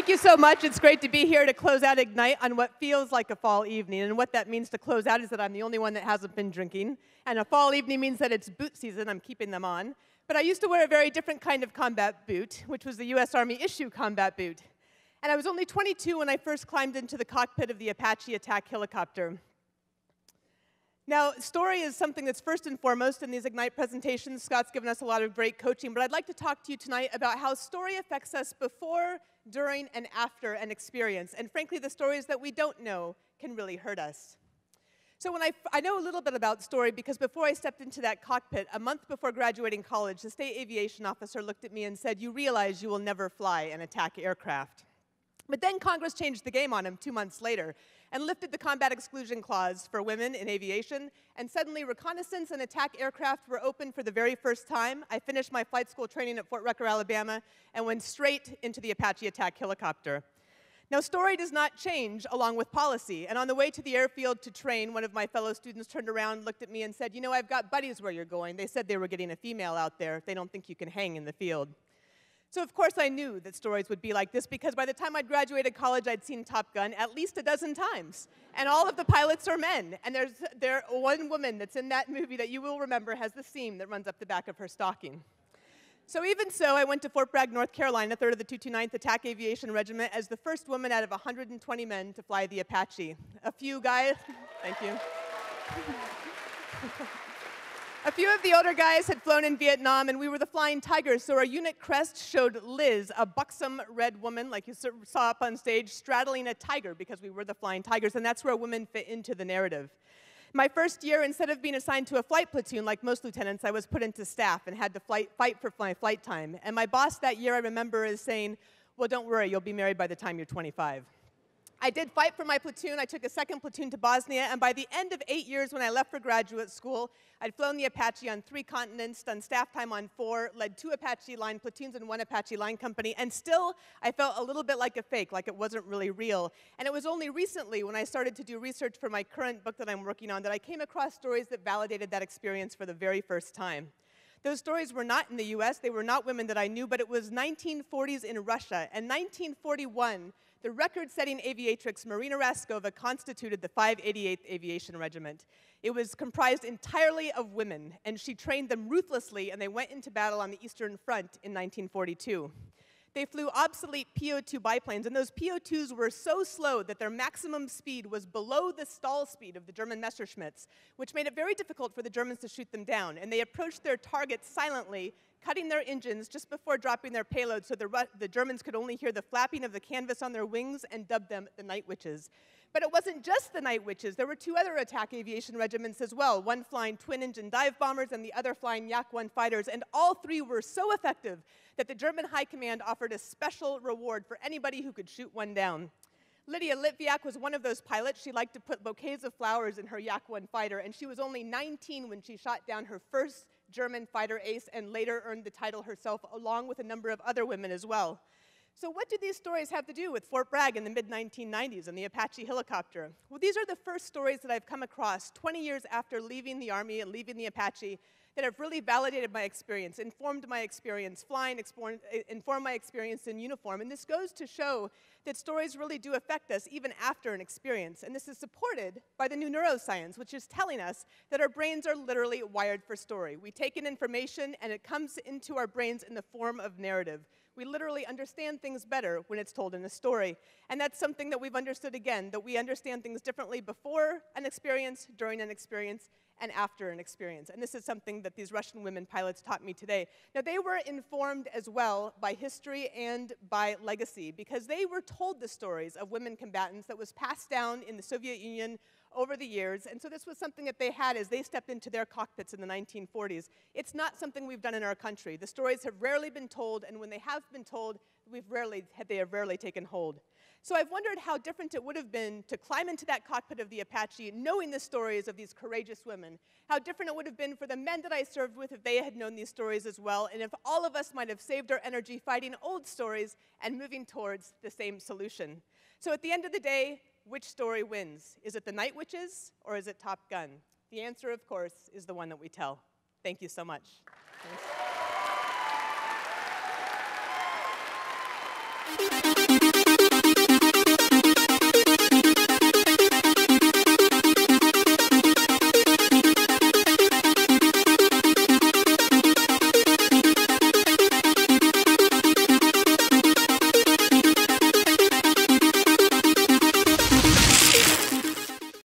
Thank you so much. It's great to be here to close out Ignite on what feels like a fall evening. And what that means to close out is that I'm the only one that hasn't been drinking. And a fall evening means that it's boot season. I'm keeping them on. But I used to wear a very different kind of combat boot, which was the US Army issue combat boot. And I was only 22 when I first climbed into the cockpit of the Apache attack helicopter. Now, story is something that's first and foremost in these Ignite presentations. Scott's given us a lot of great coaching, but I'd like to talk to you tonight about how story affects us before, during, and after an experience. And frankly, the stories that we don't know can really hurt us. So when I know a little bit about story because before I stepped into that cockpit, a month before graduating college, the state aviation officer looked at me and said, "You realize you will never fly an attack aircraft." But then Congress changed the game on him 2 months later and lifted the combat exclusion clause for women in aviation, and suddenly reconnaissance and attack aircraft were open for the very first time. I finished my flight school training at Fort Rucker, Alabama, and went straight into the Apache attack helicopter. Now, story does not change along with policy, and on the way to the airfield to train, one of my fellow students turned around, looked at me, and said, "You know, I've got buddies where you're going. They said they were getting a female out there. They don't think you can hang in the field." So of course I knew that stories would be like this because by the time I'd graduated college, I'd seen Top Gun at least a dozen times. And all of the pilots are men. And there's one woman that's in that movie that you will remember has the seam that runs up the back of her stocking. So even so, I went to Fort Bragg, North Carolina, 3rd of the 229th Attack Aviation Regiment, as the first woman out of 120 men to fly the Apache. A few guys, thank you. A few of the older guys had flown in Vietnam, and we were the Flying Tigers, so our unit crest showed Liz, a buxom red woman, like you saw up on stage, straddling a tiger because we were the Flying Tigers, and that's where women fit into the narrative. My first year, instead of being assigned to a flight platoon like most lieutenants, I was put into staff and had to fight for my flight time. And my boss that year, I remember, is saying, "Well, don't worry, you'll be married by the time you're 25. I did fight for my platoon. I took a second platoon to Bosnia, and by the end of 8 years when I left for graduate school, I'd flown the Apache on 3 continents, done staff time on 4, led 2 Apache line platoons and 1 Apache line company, and still I felt a little bit like a fake, like it wasn't really real. And it was only recently when I started to do research for my current book that I'm working on that I came across stories that validated that experience for the very first time. Those stories were not in the US, they were not women that I knew, but it was 1940s in Russia. And 1941, the record-setting aviatrix Marina Raskova constituted the 588th Aviation Regiment. It was comprised entirely of women, and she trained them ruthlessly, and they went into battle on the Eastern Front in 1942. They flew obsolete PO-2 biplanes, and those PO-2s were so slow that their maximum speed was below the stall speed of the German Messerschmitts, which made it very difficult for the Germans to shoot them down. And they approached their targets silently, cutting their engines just before dropping their payload so the Germans could only hear the flapping of the canvas on their wings and dubbed them the Night Witches. But it wasn't just the Night Witches. There were 2 other attack aviation regiments as well, one flying twin-engine dive bombers and the other flying Yak-1 fighters, and all 3 were so effective that the German High Command offered a special reward for anybody who could shoot one down. Lydia Litviak was one of those pilots. She liked to put bouquets of flowers in her Yak-1 fighter, and she was only 19 when she shot down her first German fighter ace and later earned the title herself, along with a number of other women as well. So what do these stories have to do with Fort Bragg in the mid-1990s and the Apache helicopter? Well, these are the first stories that I've come across 20 years after leaving the Army and leaving the Apache that have really validated my experience, informed my experience flying, informed my experience in uniform. And this goes to show that stories really do affect us even after an experience. And this is supported by the new neuroscience, which is telling us that our brains are literally wired for story. We take in information, and it comes into our brains in the form of narrative. We literally understand things better when it's told in a story. And that's something that we've understood again, that we understand things differently before an experience, during an experience, and after an experience. And this is something that these Russian women pilots taught me today. Now, they were informed as well by history and by legacy because they were told the stories of women combatants that was passed down in the Soviet Union over the years. And so this was something that they had as they stepped into their cockpits in the 1940s. It's not something we've done in our country. The stories have rarely been told, and when they have been told, they have rarely taken hold. So I've wondered how different it would have been to climb into that cockpit of the Apache knowing the stories of these courageous women, how different it would have been for the men that I served with if they had known these stories as well, and if all of us might have saved our energy fighting old stories and moving towards the same solution. So at the end of the day, which story wins? Is it the Night Witches or is it Top Gun? The answer, of course, is the one that we tell. Thank you so much. Thanks.